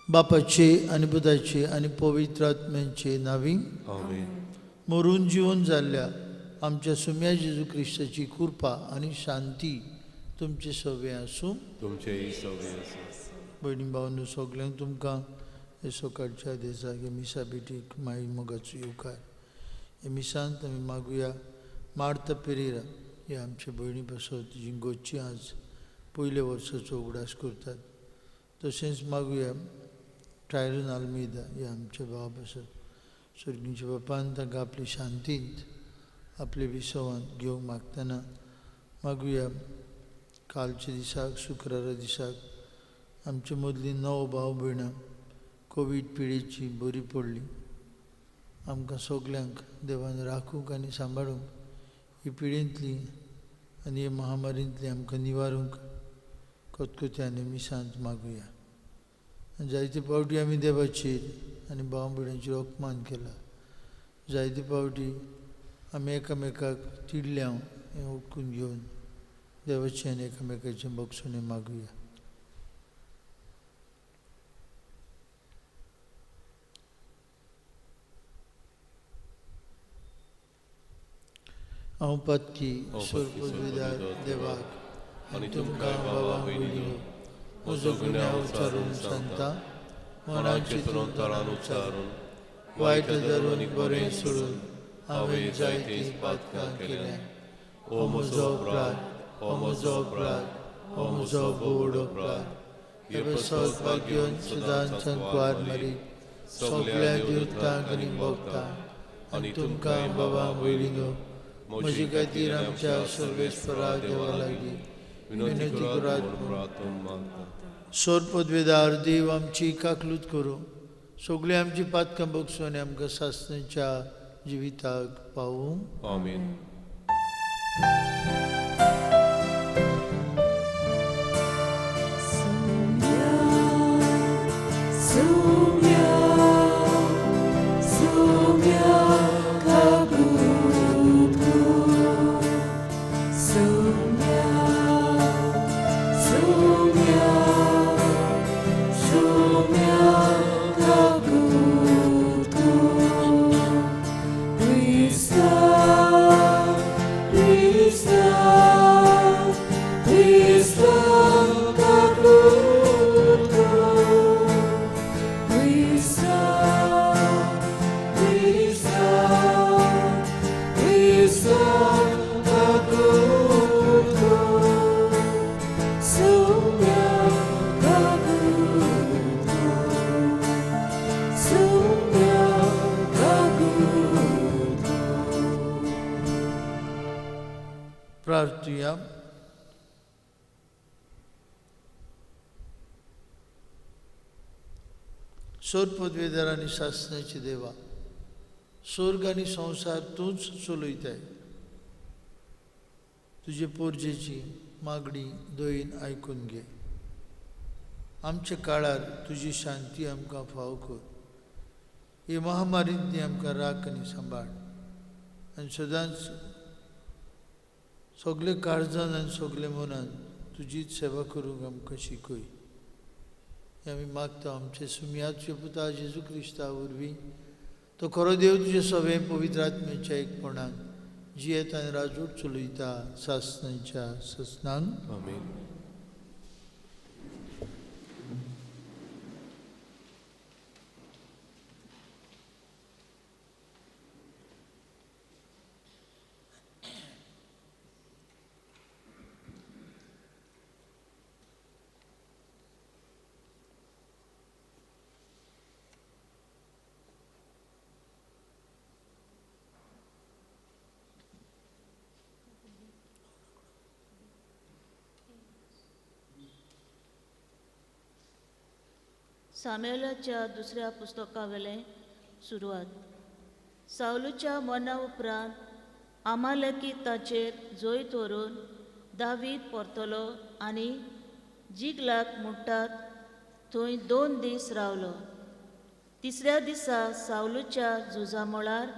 बापाचे आणि पुताचे आणि पवित्र आत्म्याचे नावी आमेन. मरून जीवन जाल्ल्या आमच्या सुम्या जेजू ख्रिस्ताची कृपा आणि शांती तुमचे सगळे आसूं. तुमचेही सगळे आसूं. भयणी भावांनो, सगळ्यांक तुमकां हे सकाळच्या दिसाक हे मिसा बेटीक माई मोगाचो येवकार. हे मिसांत आमी मागुया मार्ता पेरेरा हे आमचे भयणी बसत जी गोची आज पयले वर्साचो उगडास करतात. तशेंच मागुया ट्रायरन आल्मेदा हे आमचे भाव बसत सर्गीच्या बापान तांकां आपली शांतींत आपले विसवांत घेवंक मागतना मागुया कालच्या दिसाक शुक्रारा दिसाक आमचे मदली 9 भाव भयणां कोवीड पिडेची बरी पडली. आमकां सगल्यांक देवान राखूंक आनी सांबाळूंक ही पिडेंतली आनी हे महामारींतली आमकां निवारूंक खतखत्यान मिसांत मागुया. जायते फावटी आमी देवाचेर आनी भाव भयणांचेर अपमान केला. जायते फावटी आमी एकामेकाक तिडल्या हें उठून घेवन देवाचें आनी एकामेकाचें बक्षुणें मागुया. हांव पातकी सोरपदार देवाक आनी तुमकां बाबा भयणीयो म्हजो गुन्यांव उच्चारून सांगता. मनान चिंतून तोंडान उच्चारून वायट धरून बरें सोडून हांवें जायतीं पातकां केल्यां. हो म्हजो अपराध, हो म्हजो अपराध, हो म्हजो बोड अपराध. हे सौभाग्य घेवन सदांच संकवार मारी सगळ्या देवतांक आनी भक्तांक आनी तुमकां बाबा भयणीयो म्हजे खातीर आमच्या सर्वेस्परा देवा लागीं विनंती करात प्रार्थना मागता. सोरपदवेदार देव आमची काकलूत करूं. सगळीं आमची पातकां बक्षून आमकां सासणेच्या जिविताक पावूं. आमेन. प्रार्थुया. सोरपदवेदार आनी शासनाचे देवा, स्वर्ग आनी संवसार तूंच चलयताय. तुजे पोरजेची मागणी दयेन आयकून घे. आमच्या काळार तुजी शांती आमकां फाव कर. हे महामारींतली आमकां राख आनी सांबाळ आनी सदांच सगळे काळजान आनी सगळे मनान तुजीच सेवा करूंक आमकां शिकय. हें आमी मागता आमचे सुमयाचे पुता जेजू क्रिस्ता वरवीं. तो खरो देव तुजे सवे पवित्र आत्म्याच्या एकपणान जियेत आनी राजूट चलयता सासणाच्या ससनान. आमेन. सामुएलाच्या दुसऱ्या पुस्तकावेले सुरवात. साऊलच्या मरणा उपरांत आमालेकी ताचेर जैत व्हरून दावीद परतलो आनी जिगलाक म्हणटात थंय 2 दीस रावलो. तिसऱ्या दिसा साऊलच्या झुजा मळार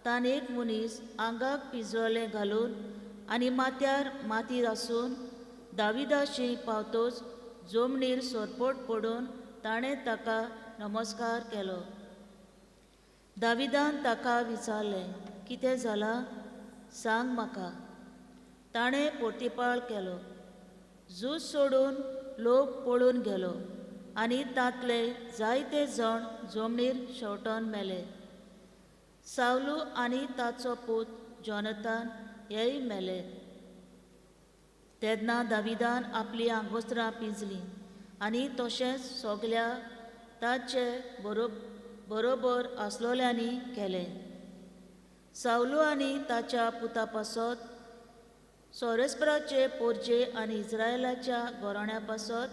तान एक मनीस आंगाक पिंजरोलें घालून आनी माथ्यार माती आसून दाविदाशी पावतोच जमनीर सोरपोट पडून ताणें ताका नमस्कार केलो. दाविदान ताका विचारलें, कितें जालां? सांग म्हाका. ताणें पोर्तिपाळ केलो. झूज सोडून लोक पळून गेलो आनी तांतले जायते जण जमनीर शेवटोन मेले. सावलू आनी ताचो पूत जोनातान हेय मेले. तेन्ना दाविदान आपली आंगोस्त्रां पिंजलीं आनी तशेंच सोगल्या ताचे बरोबर आसलोल्यांनी केलें. सावलू आनी ताच्या पुता पासत सोरेस्पराचे पोरजे आनी इस्रायलाच्या गोराण्या पासत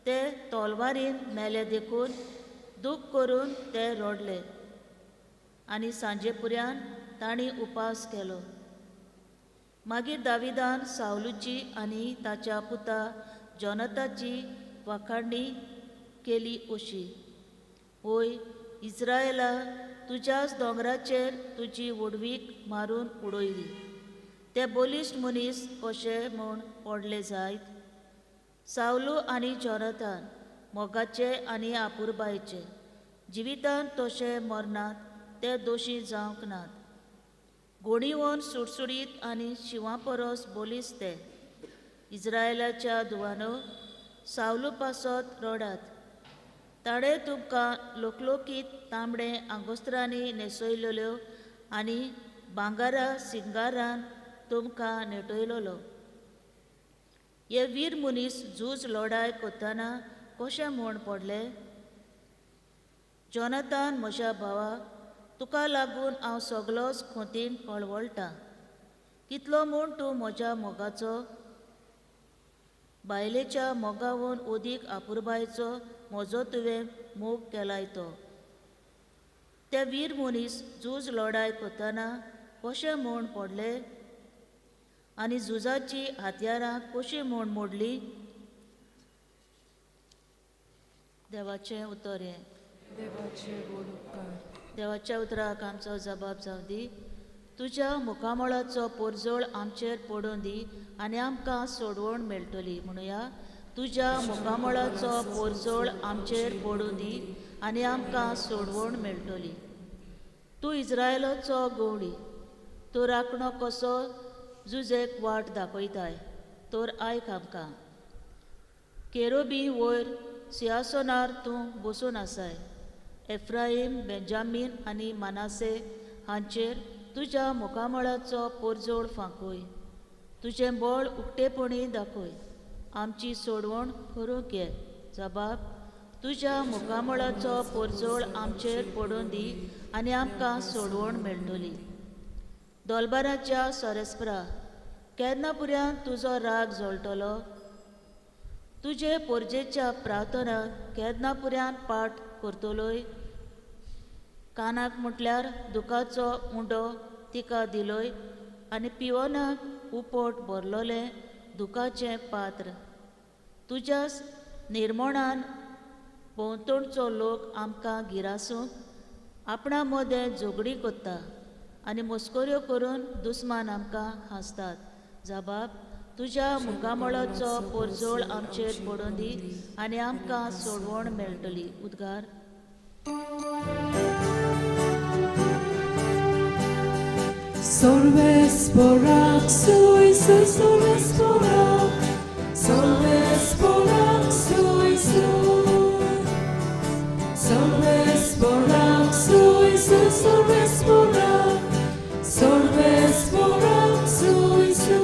ते तोलवारीन मेले देखून दूख करून ते रोडले आनी सांजेपुऱ्यान तांणी उपास केलो. मागीर दाविदान सावलूची आनी ताच्या पुता जोनाताची वाखाणणी केली अशी, ओय इस्रायला, तुज्याच दोंगराचेर तुजी वडवीक मारून उडयली. ते बलिश्ट मनीस कशे म्हूण पडले जायत. सावलू आनी जोनातान मोगाचे आनी आपुरबायेचे जिवितान तशे मरनात, ते दोशी जावंक नात. गोडीवोन सुटसुडीत आनी शिवां परस बोलीस ते. इस्रायलाच्या दुवानो, सावलू पासत रडात. ताणे तुमकां लोकलोकीत तांबडे आंगोस्त्रांनी न्हेसयलोल्यो आनी भांगारा सिंगारान तुमकां नेटयलोलो. हे वीर मनीस झूज लढाय करतना कशे म्हूण पडले? जोनातान म्हज्या भावा, तुका लागून हांव सगलोच खोतीन कळवळटां. कितलो म्हूण तूं म्हज्या मोगाचो, बायलेच्या मोगावून ओदीक आपुरबायेचो म्हजो तुवें मोग केलाय तो. ते वीर मनीस झूज लढाय करतना कशे म्हूण पडले आनी झुजाची हातयारां कशी म्हूण मोडली? देवाचें उतर हें. देवाच्या उतराक आमचो जबाब जावं दी. तुज्या मुखामळाचो पोरजोळ आमचेर पडून दी आनी आमकां सोडवण मेळटली. म्हणुया, तुज्या मुखामळाचो पोरजोळ आमचेर पडून दी आनी आमकां सोडवण मेळटली. तूं इस्रायलाचो गवळी, तो राखणो कसो झुजेक वाट दाखयताय, तर आयक आमकां. केरोबी वयर सिंहासनार तूं बसून आसाय. एफ्राईम, बेंजामीन आनी मानासे हांचेर तुज्या मुखामळाचो पोरजोळ फांकूय. तुजें बळ उक्तेपणी दाखय. आमची सोडवण करूंक घे. जबाब, तुज्या मुखामळाचो पोरजोळ आमचेर पडून दी आनी आमकां सोडवण मेळटली. दोलबाराच्या सोरेस्परा, केन्ना पुऱ्यान तुजो राग जळटलो? तुजे पोरजेच्या प्रार्थनाक केन्ना पुऱ्यान पाठ करतलोय? कानाक म्हटल्यार दुखाचो उंडो तिका दिलोय आनी पिवनाक उपोट भरलोलें दुखाचें पात्र. तुज्याच निर्मणान भोंवतणचो लोक आमकां गिरासूंक आपणा मदें झगडी कोत्ता आनी मस्कऱ्यो करून दुस्मान आमकां हांसतात. जबाब, तुज्या मुखामळाचो पोरजोळ आमचेर पडून दी आनी आमकां सोडवण मेळटली. उद्गार. Solvesporak, suisu, solvesporak, solvesporak, suisu. Solvesporak, suisu, solvesporak, solvesporak, suisu.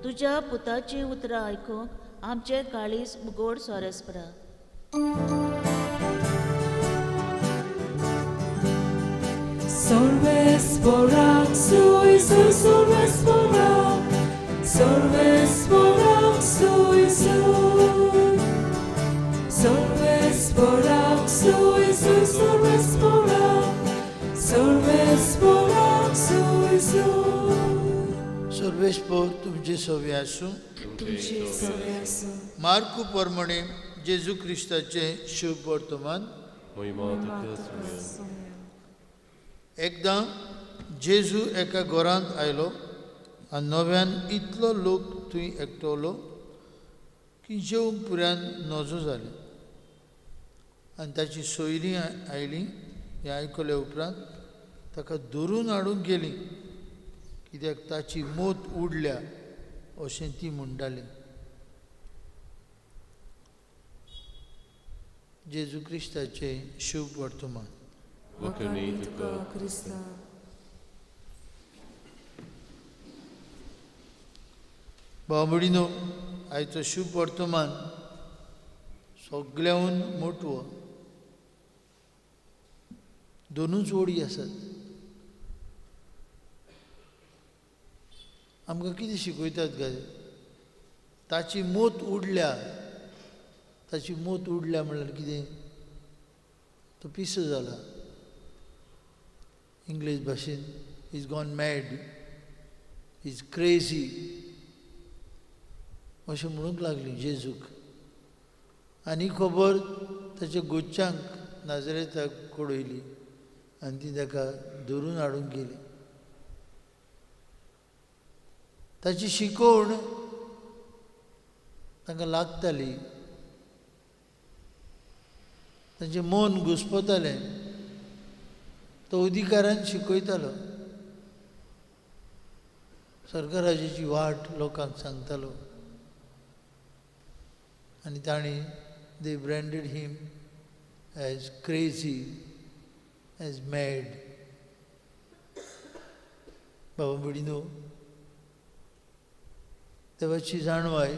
तुज्या पुताची उतरां आयकूंक आमचे काळीज उगोड सोरेस्परा. Solvesporak, suisu, solvesporak, solvesporak, suisu. Solvesporak, suisu, solvesporak, solvesporak, suisu. सर्वेस्पोर तुमचे सवे आसूं. तुमचे सवे आसूं. मार्कू प्रमाणे जेजू क्रिस्ताचे शुभ वर्तमान. मोहिमा तुका सगळ्या. एकदां जेजू एका घरांत आयलो आनी नव्यान इतलो लोक थंय एकटवलो की जेवंक पुरान नजो जालें. आनी ताची सोयरीं आयलीं. हें आयकले उपरांत ताका धरून हाडूंक गेलीं, कित्याक ताची मोत उडल्या अशें ती म्हणटाली. जेजू क्रिस्ताचें शुभ वर्तमान. वखणी तुका Krista. भाव भयणीनो, आयचो शुभ वर्तमान सगळ्याहून मोठो. दोनूच ओळी आसात. आमकां कितें शिकयतात काय, ताची मोत उडल्या. ताची मोत उडल्या म्हणल्यार कितें, तो पिसो जाला. इंग्लीश भाशेन is gone mad, is crazy अशें म्हणूंक लागली जेजूक. आनी खबर ताच्या गोच्च्यांक नाजरेताक कळयली आनी ती ताका धरून हाडूंक गेली. ताची शिकवण तांकां लागताली. ताचें मन घुस्पतालें. तो अधिकारान शिकयतालो. स्वर्गराज्याची वाट लोकांक सांगतालो. आनी तांणी they branded him as crazy, as mad. बाबा भयणीनो, देवाची जाणवाय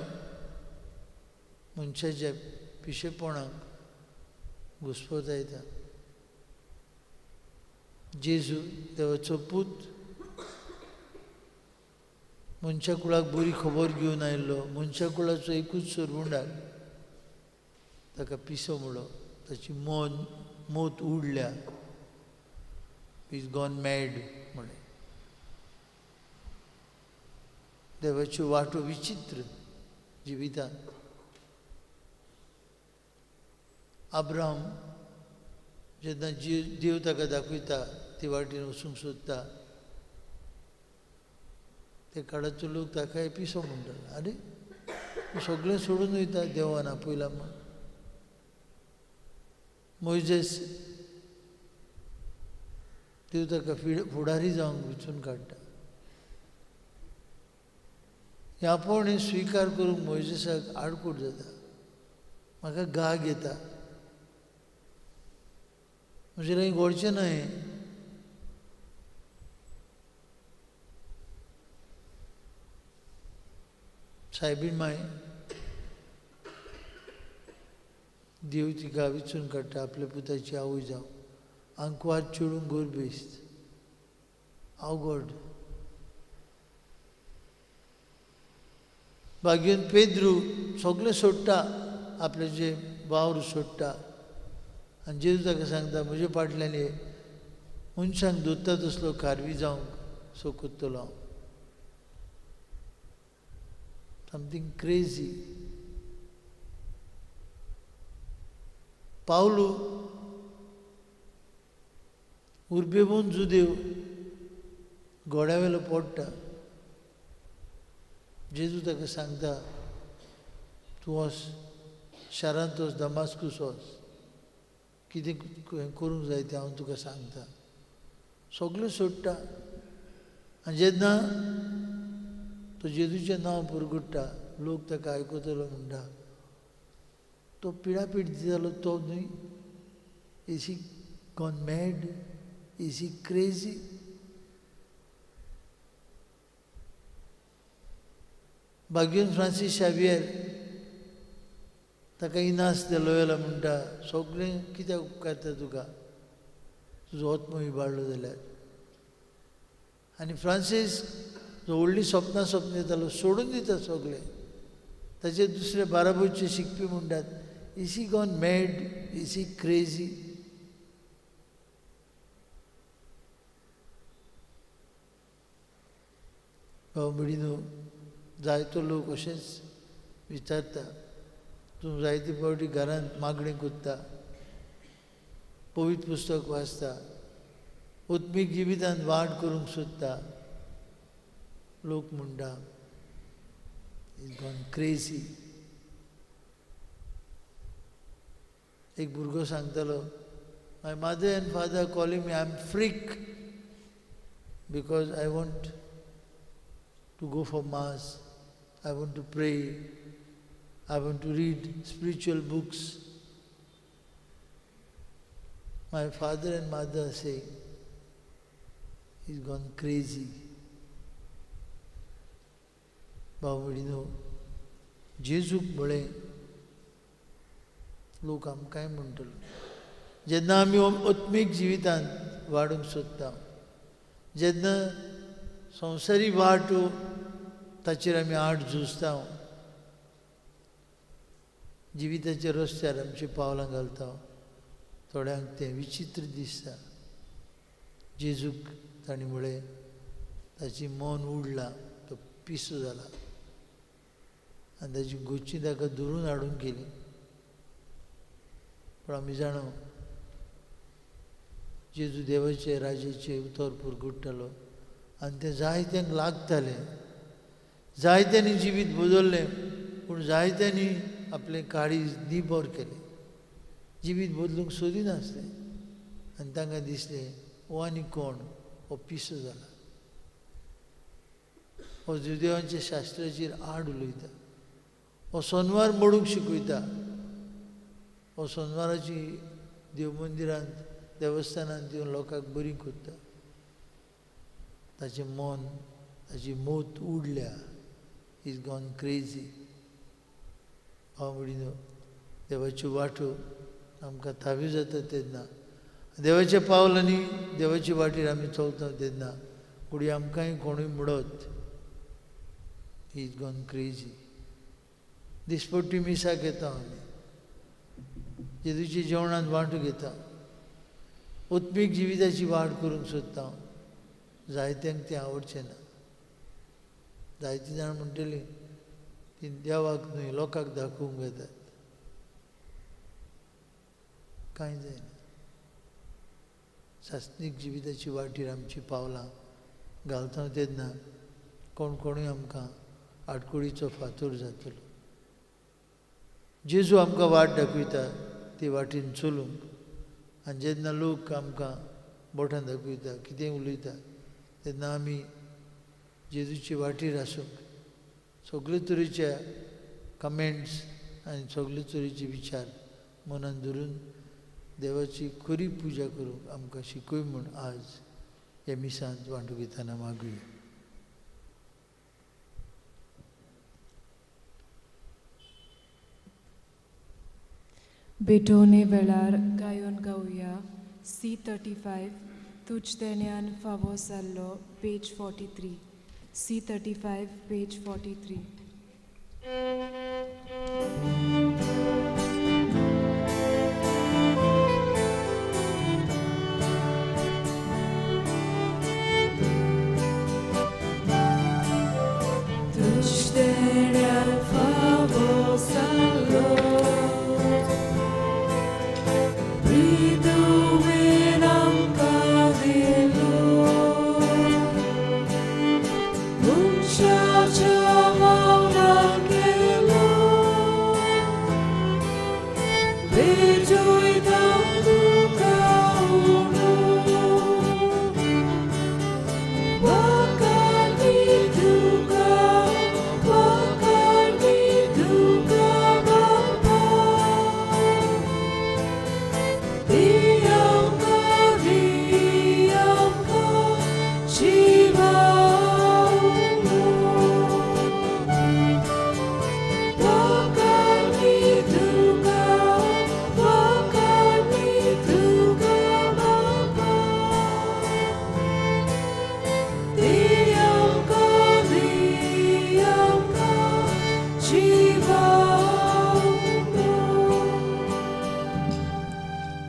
मनशाच्या पिशेपणाक घुस्पत येता. जेजू देवाचो पूत मनशा कुळाक बरी खबर घेवन आयिल्लो. मनशा कुळाचो एकूच सोरवुंडाक ताका पिसो म्हणलो. ताची मोत उडल्या. इज गॉन मॅड म्हणे. देवाच्यो वाटो विचित्र जिवितांत. अब्राहम जेन्ना देव ताका दाखयता ते वाटेन वचूंक सोदता, ते काळाचो लोक ताकाय पिसो म्हणटालो. आरे तूं सगळें सोडून वयता देवान आपयला म्हण. मोइजेस देव ताका फुडारी जावंक वेंचून काडटा. हें आपूण हें स्विकार करूंक मोइजेसाक आडकूट जाता. म्हाका गाग येता. म्हजें लागीं घडचें ना हें. सायबीण माय देव तिका विचून काडटा आपल्या पुताची आवय जावं. आंकवार चेडूंक गोर बेस्त. अवघड. बागेन पेद्रू सगळें सोडटा. आपले जे वावर सोडटा आनी जेजू ताका सांगता, म्हजे फाटल्यान ये. मनशांक दोत्ता तसलो खारवी जावंक सोकोत्तलो हांव. Something crazy. पावलू उर्बेबून जुदेव घोड्यावेलो पडटा. जेजू ताका सांगता, तूं वच शारांत वच, दमास्कूस वच. कितें करूंक जाय तें हांव तुका सांगता. सगळें सोडटा. आनी जेन्ना तो जेजूचें नांव पुरगुट्टा, लोक ताका आयकतलो म्हणटा, तो पिडापीड दितालो तो न्हय. Is he gone mad? Is he crazy? बागेन Francis Xavier ताका इनास दे लोयला म्हणटा, सगळें कित्याक उपकारता तुका, तुजो आत्मो इबाडलो जाल्यार. आनी फ्रांसीस जो व्हडलीं सपनां येतालो सोडून दिता सगळें. ताचे दुसरे बाराबोचे शिकपी म्हणटात, is he gone mad? Is he crazy? भाव भयणीनो, जायतो लोक अशेंच विचारता. तूं जायते फावटी घरांत मागणें कोत्ता, पवित्र पुस्तक वाचता, उत्मीक जिवितांत वाड करूंक सोदता. लोक म्हणटा इज गॉन क्रेझी. एक भुरगो सांगतालो, my mother and father calling me, I am freak because I want to go for mass, I want to pray, I want to read spiritual books. My father and mother say he's gone crazy. भाव भयणीनो, जेजूक म्हळें लोक आमकांय म्हणटलो. जेन्ना आमी आत्मीक जिवितांत वाडूंक सोदता, जेन्ना संवसारी वाट ताचेर आमी आड झुजता, जिविताच्या रस्त्यार आमची पावलां घालता, थोड्यांक तें विचित्र दिसता. जेजूक ताणी म्हळें ताची मन उडलां, तो पिसो जाला आनी ताची गोची ताका धरून हाडून गेली. पूण आमी जाणो जेजू देवाचे राजेचे उतर पुरगुट्टालो आनी तें जायत्यांक लागतालें. जायत्यांनी जिवीत बदल्लें, पूण जायत्यांनी आपलें काळीज निबर केलें. जिवीत बदलूंक सोदिनासलें आनी तांकां दिसलें हो आनी कोण, हो पिसो जाला, हो देवाच्या शास्त्राचेर आड उलयता, हो सोनवार मोडूंक शिकयता, हो सोनवाराची देव मंदिरांत देवस्थानांत येवन लोकांक बरी कोत्ता. ताचें मन, ताची मोत उडल्या. Is gone crazy. भाव भयणीनो, देवाच्यो वाटो आमकां थाव्यो जाता तेन्ना, देवाच्या पावलांनी देवाची वाटेर आमी चलता तेन्ना कुडी आमकांय कोणूय म्हणत ही इज गॉन क्रेझी. दिसपट्टी मिसाक येता, आमी जेजूच्या जेवणांत वांटो घेता, उत्मीक जिविताची वाड करूंक सोदता. जायत्यांक तें आवडचें ना. जायतीं जाणां म्हणटलीं ती देवाक न्हय लोकांक दाखोवंक येतात. कांय जायना. शास्त्रीक जिविताची वाटेर आमची पावलां घालता तेन्ना कोण कोणूय आमकां आडकुळीचो फातर जातलो. जेजू आमकां वाट दाखयता ते वाटेन चलूंक. आनी जेन्ना लोक आमकां बोटां दाखयता, कितेंय उलयता, तेन्ना आमी जेजूचे वाटेर आसूंक, सगळे तरेच्या कमेंट्स आनी सगळे तरेचे विचार मनांत धरून देवाची खरी पुजा करूंक आमकां शिकय म्हूण आज ह्या मिसांत वांटो घेतना मागुया. बेटोने वेळार गायन गावया C35 तुझ देण्यान फावो जाल्लो, पेज 43. C35 page 43.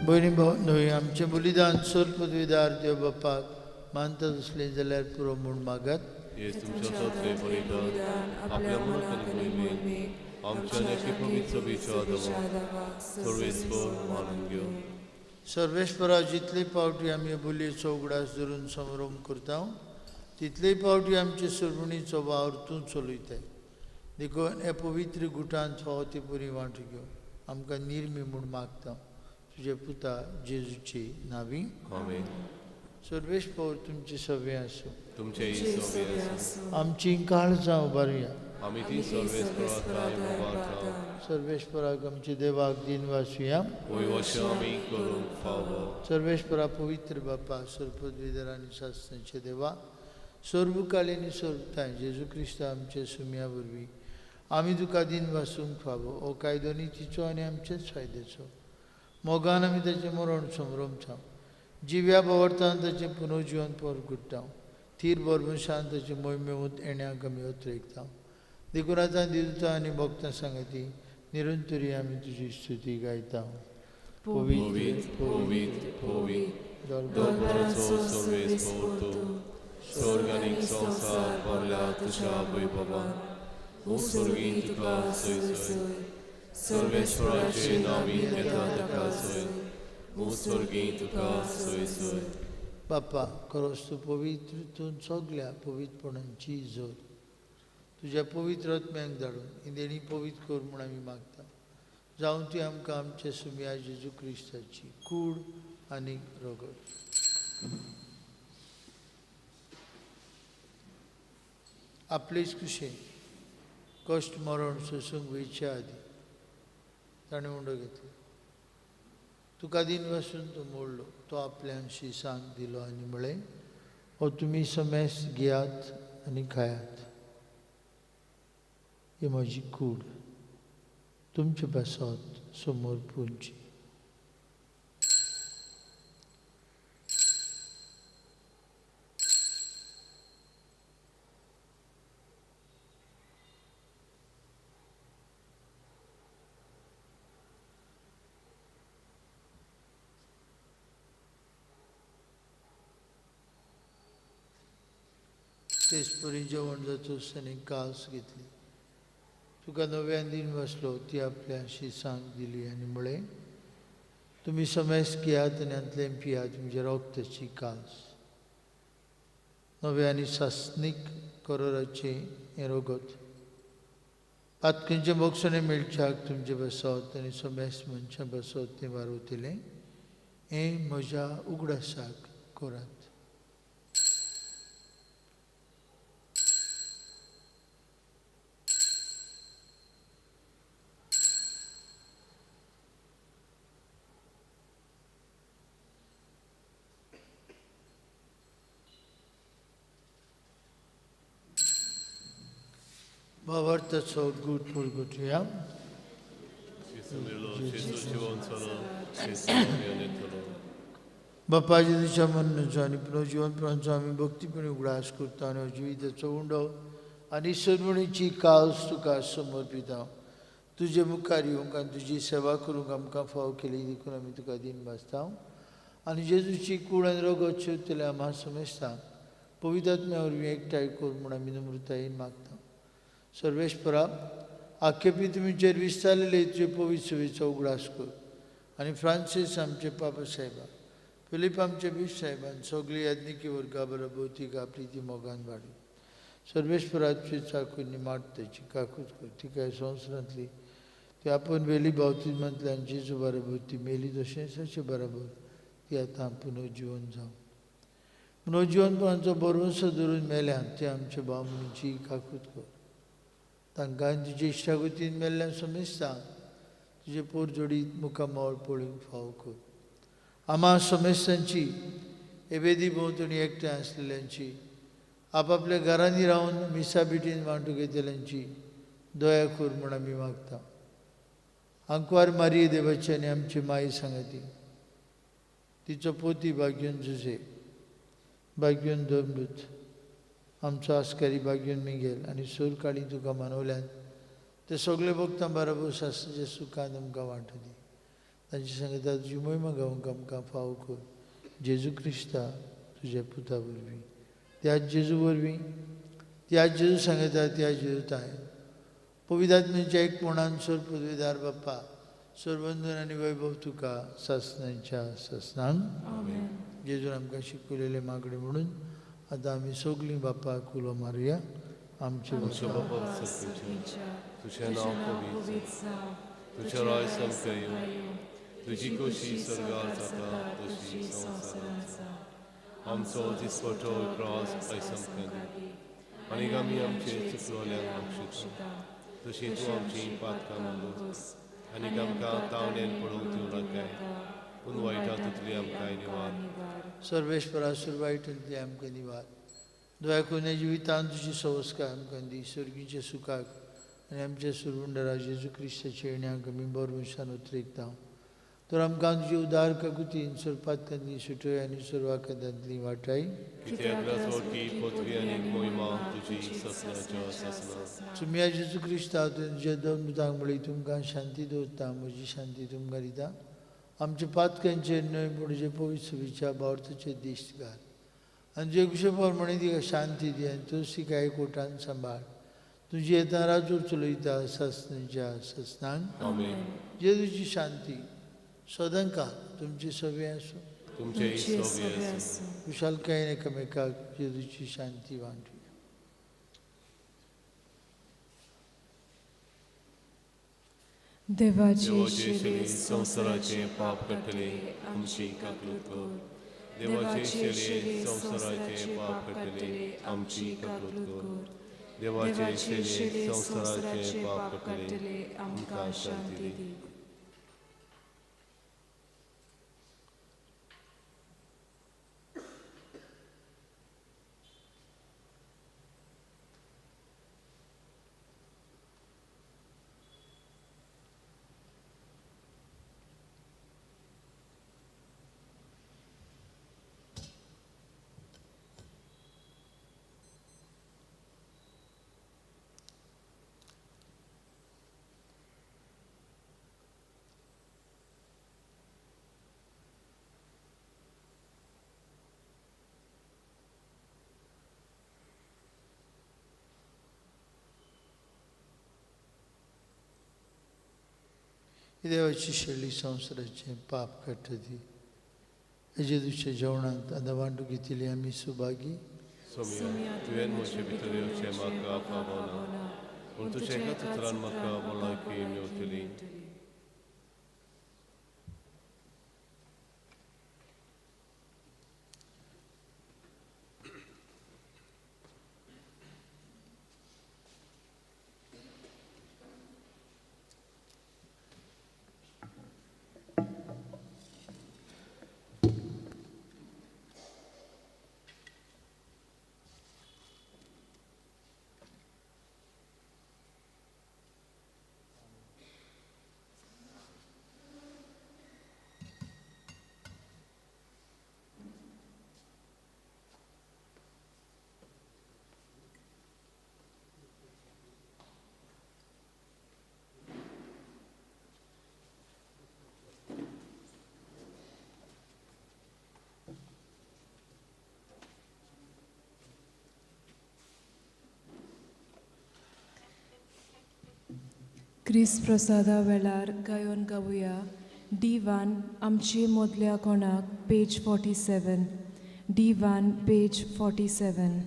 भयणी भावांनो, आमचें बलिदान सोल पदवीदार देव बापाक मानता असलें जाल्यार पुरो म्हूण मागात. Jest तुमच्या सगळे बलिदान आपल्या मनातले मोहिमेक आमच्या नशिबाविचो विचार सर्वेस्वर मानून घेऊ. सर्वेस्परा जितले पावटी आमी बोलयेचो उगडास धरून समारोप करता तितलेय पावटी आमचे सरवणीचो वावर तूं चलयताय देखून हे पवित्र गुटांत फावो ते बरी वांट घेवन आमकां निर्मी म्हूण मागता तुजे पुता जेजूची नांवी आमेन. सर्वेस्पर तुमची सव्य आसूं तुमचेही सव्य आसूं. आमची काळजां उबारुया आमी ती सर्वेस्पराक उबारता. सर्वेस्पराक आमचे देवाक दिन वासुया वैवश्य आमी करूंक फावो. सर्वेस्परा पवित्र बापा सर्पद्विधर आनी शास्त्रांचे देवा सर्वकालीन सर्वताय जेजू क्रिस्ता आमचे सुम्या वरवीं आमी तुका दिन वासूंक फावो हो कायदो नितीचो आनी आमचेच फायद्याचो मोगान आमी ताचें मरण समरोमता जिव्या भोंवडटान ताचें पुनर्जीवन परगुट्टा थीर बरमशान ताचे मोहिमेंत येण्याक आमी उतरयता देखून आतां दिवता आनी भक्तां सांगाती निरंतरी आमी तुजी स्तुती गायता. Povit, povit, povit, dobroczo सर्वेस्पर तूं, स्वर्गानीक संवसार भरला तुज्या वैभवान, उस्वर्गीं तुका सय सय, सर्वेस्पराचे नांवी येता ताका सय, उस्वर्गीं तुका सय सय. बापा खरोच तूं पवित्र तूं सगल्या पवित्रपणांची इजत तुज्या पवित्र आत्म्याक धाडून ही देणी पवित्र कर म्हूण आमी मागता जावं ती आमकां आमचे सुम्या जेजू क्रिस्ताची कूड आनी रगत. आपलेच कुशेन कश्ट मरण सोसूंक वयच्या आदी ताणें उंडो घेतलो तुका दिन वासून तो मोडलो तो आपल्यान शिसांक दिलो आनी म्हळें हो तुमी समेस घेयात आनी खायात ही म्हजी कूड तुमचे पासत समोर पुंची. तेच परी जेवण जातूस आनी कास घेतली तुका नव्यान दिन वासलो ती आपल्या शिसांक दिली आनी म्हळें तुमी समेस घेयात आनी अंतलें पियात तुमच्या रोगताची कास नवे आनी सासनीक करोराचें हें रगत पातकेंचे मोक्षणे मेळच्याक तुमचे बसत आनी समेस मनशां बसत तें वारोतिलें हें म्हज्या उगडासाक करात. भावार्थाचो गूट परगुटुया. बापा जेजूच्या मरणाचो आनी पुनर्जीवनपणाचो आमी भक्तीपणी उगडास करता आनी जिविताचो उंडो आनी सरवणीची कास तुका समर्पिता तुजे मुखार येवंक आनी तुजी सेवा करूंक आमकां फाव केली देखून आमी तुका दिन वाचता आनी जेजूची कूड आनी रगत शेवतले आम्हा समेस्ता पवित्र आत्म्या वरवीं एकठांय कर म्हूण आमी नम्रतायेन मागता. सर्वेस्परा आख्खेपी तुमचेर विस्तारलेले तुजे पवित्र सेवेचो उगडास कर आनी फ्रांसीस आमचे पापा साहेबा फिलीप आमचे बीश साहेबान सगळी याज्ञिकी वर्गा बरोबर आपली ती मोगान वाडी सर्वेस्पराची चाकूनी मारताची काकूच कर ती काय संवसारांतली ती आपूण वेली बावतिजमांतल्यान जेजू बरोबर ती मेली तशेंच ताचे बरोबर ती आतां पुनर्जीवन जावं पुनर्जीवनपणाचो बरोसो धरून मेल्यान ते आमचे भाव म्हणची काकूत कर तांकां तुजे इश्टागतीन मेल्ल्यान समेस्ता तुजे पोर जोडीत मुखामोळ पळोवंक फाव कर. आम्हा समेस्तांची हे वेदी भोंवतणी एकठांय आसलेल्यांची आपापल्या घरांनी रावन मिसा बिटीन वांटो घेतल्यांची दया कर म्हूण आमी मागता. आंकवार मारिये देवाची आनी आमची माई सांगाती तिचो पोती भाग्योन जुजे भाग्योन दोमदूत आमचो आस्कारी भाग्योन मिगेल आनी सोर काळी तुका मानवल्यान ते सगळे भक्तां बरोबर शास्त्राच्या सुखान आमकां वांटो दी तांची सांगता तुजी महिमा गावंक आमकां फाव कर जेजू क्रिस्ता तुज्या पुता वरवीं त्याच जेजू वरवीं त्याच जेजू सांगता त्या जेजू ताय पवित्र आत्म्याच्या एकपणान सोर पदवीदार बाप्पा सर्वंदन आनी वैभव तुका सासणांच्या सासणांक आमेन. जेजून आमकां शिकवलेले मागणे म्हणून आतां आमी सगलीं बापाक उलो मारुया. आमचे आमच्या बाबा सर्गीच्या तुझें नांव पवित्र जावं, तुझें राज्य येवं, तुजी कशी स्वर्गार जाता तशी संवसारांत जावं. आमचो दिसपटो त्रास आयज आमकां दी, आनी आमी आमचे चुकलोल्यांक मागशिता, तशी तूं आमची पातकां मागोस, आनी आमकां तावडेन पडोवंक दिवं नाकाय, पूण वायटांतली आमकां निवार. सर्वेश्वरा सुरवायटंतली आमकां निवार. दया करून ह्या जिवितांत तुजी संस्कार आमकां दी. सर्गीच्या सुखाक आनी आमच्या सुरवंडरा जेजू क्रिस्ताच्या येण्याक आमी बरवंशान उतरयता. तर आमकां तुजी उदार काकुतीन सुरपातकांतली सुटय आनी सुरवाकांतली वाटाय. कित्याक राजवटी पदवी आनी मोहिमा तुजी ससनाच्या ससना. तुमी जेजू क्रिस्ता तुज्या दोन मुळी तुमकां शांती दवरता. म्हजी शांती तुमकां दिता. आमच्या पातकांचेर न्हय पूण जे पवित्र विचार बावर्थाचे दिश्ट घाल आनी जे कुशे प्रमाणे तिका शांती दी आनी तूं तिका एकवटान सांबाळ. तुजी येता राजू चलयता सासणांच्या सासणांक. आमेन. जेजूची शांती सदां काल तुमचे सगळे आसूं. तुमचे सगळे आसूं. खुशालकायेन एकामेकाक जेजूची शांती वांटुया. देवाचे शेळे संवसाराचे पाप कटले आमची काकलूत कर. देवाचे शेळे संवसाराचे पाप कटले आमची काकलूत कर. देवाचे शेळे संवसाराचे पाप कटले आमकां शांती दी. देवाची शेळी संवसाराचे पाप काडटली. जेजूच्या जेवणांत आतां वांटू घेतिली आमी सुभागी. सोम्या तुवें म्हजे भितर येवचें म्हाका पावना, पूण तुज्या एका उतरान म्हाका भलायकी मेळटली. क्रिस प्रसादा वेळार गायन गावुया. D1 आमची मोदल्या कोणाक पेज 47. D1 page 47.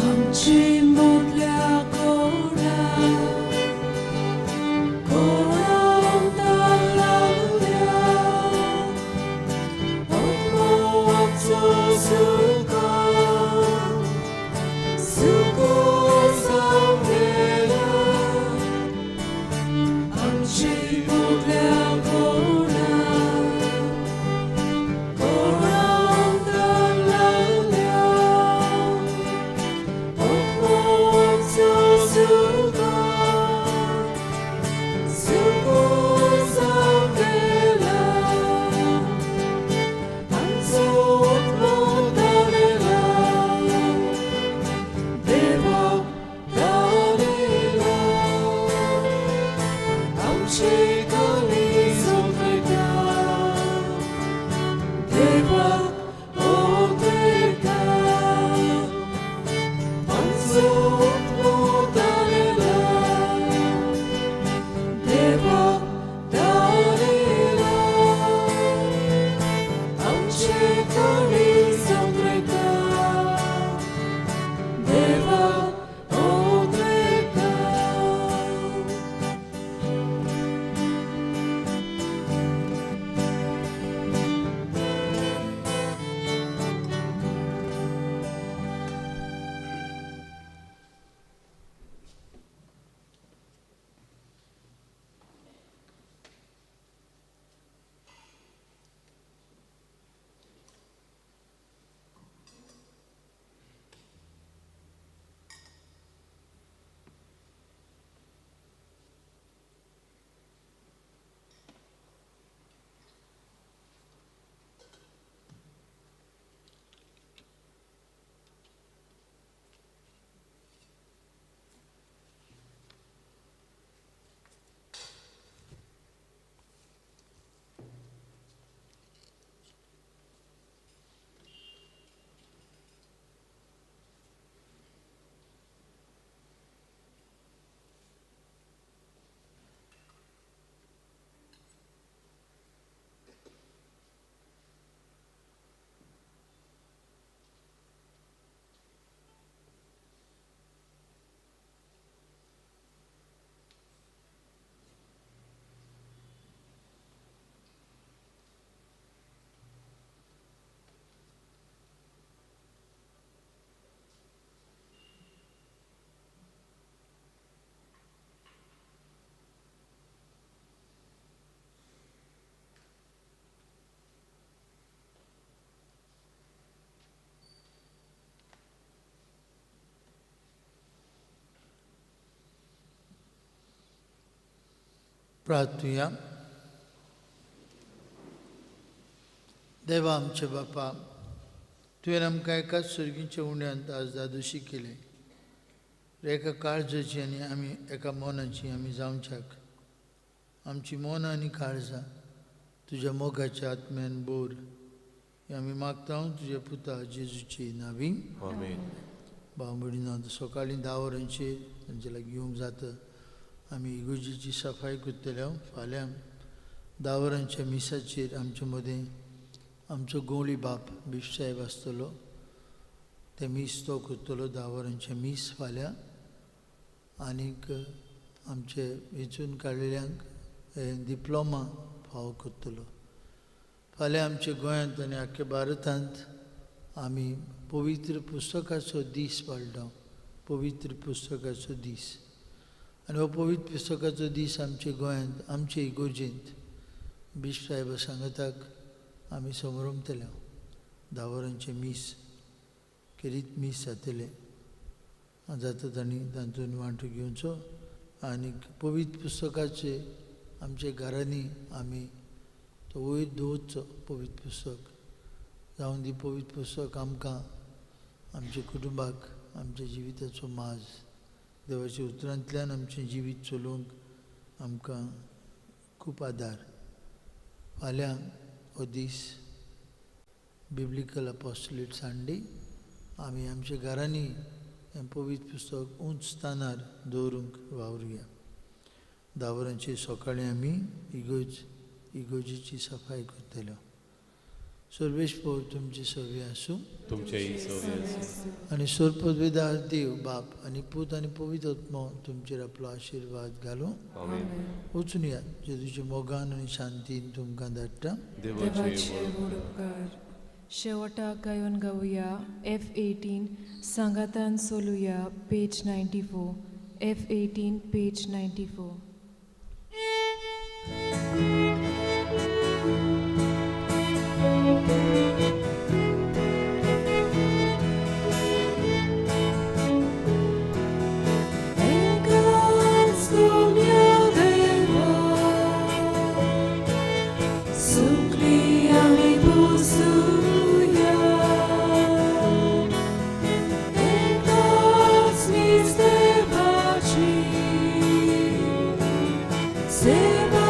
आमची मोदल्या कोणाक Oh प्रार्थूया. देवा आमचे बापा, तुवें आमकां एकाच सर्गीच्या उंड्यांत आज दादोशी केले. एका काळजाची आनी आमी एका मोनाची आमी जावच्याक आमची मोनां आनी काळजां तुज्या मोगाच्या आत्म्यान बोर हें आमी मागता तुज्या पुता जेजूची नांवी. आमेन. भाव भयणीनो, सकाळीं 10 वरांचेर तांचे लागीं येवंक जाता. आमी इगोर्जेची सफाई करतले. फाल्यां 10 वरांच्या मिसाचेर आमचे मदें आमचो गवळी बाप बिश्प साहेब आसतलो. ते मीस तो करतलो. 10 वरांचे मीस फाल्यां. आनीक आमचे वेंचून काडिल्ल्यांक डिप्लोमा फावो करतलो. फाल्यां आमच्या गोंयांत आनी आख्ख्या भारतांत आमी पवित्र पुस्तकाचो दीस पाळटा. पवित्र पुस्तकाचो दीस. आनी हो पवित्र पुस्तकाचो दीस आमच्या गोंयांत आमचे इगोर्जेंत बिश्प साहेबा सांगताक आमी समरमतले. 10 वरांचे मीस केरीत मीस जातले. जाता तांणी तातूंत वांटो घेवचो. आनी पवित्र पुस्तकाचे आमच्या घरांनी आमी तो वयर दवरचो. पवित्र पुस्तक जावन दी पवित्र पुस्तक आमकां आमच्या कुटुंबाक आमच्या जिविताचो माज देवाच्या उतरांतल्यान आमचें जिवीत चलोवंक आमकां खूब आदार. फाल्यां हो दीस बिब्लिकल अपॉस्टोलेट संडे. आमी आमच्या घरांनी हें पवित्र पुस्तक उंच स्थानार दवरूंक वावरुया. 10 वरांचेर सकाळीं आमी इगोर्जेची सफाई करतल्यो. सर्वेश्वर तुमचे सवे आसूं. तुमचेय सवे आसूं. आनी सर्पद्वेदार देव बाप आनी पूत आनी पवित्र आत्मो तुमचेर आपलो आशिर्वाद घालूं. आमेन. वचून या. जेजूच्या मोगान आनी शांतीन तुमकां धाडटा. देवाचे उपकार. शेवटाक गायन गावुया F18 सांगातान सोलुया पेज 94. F18 page 94. Seba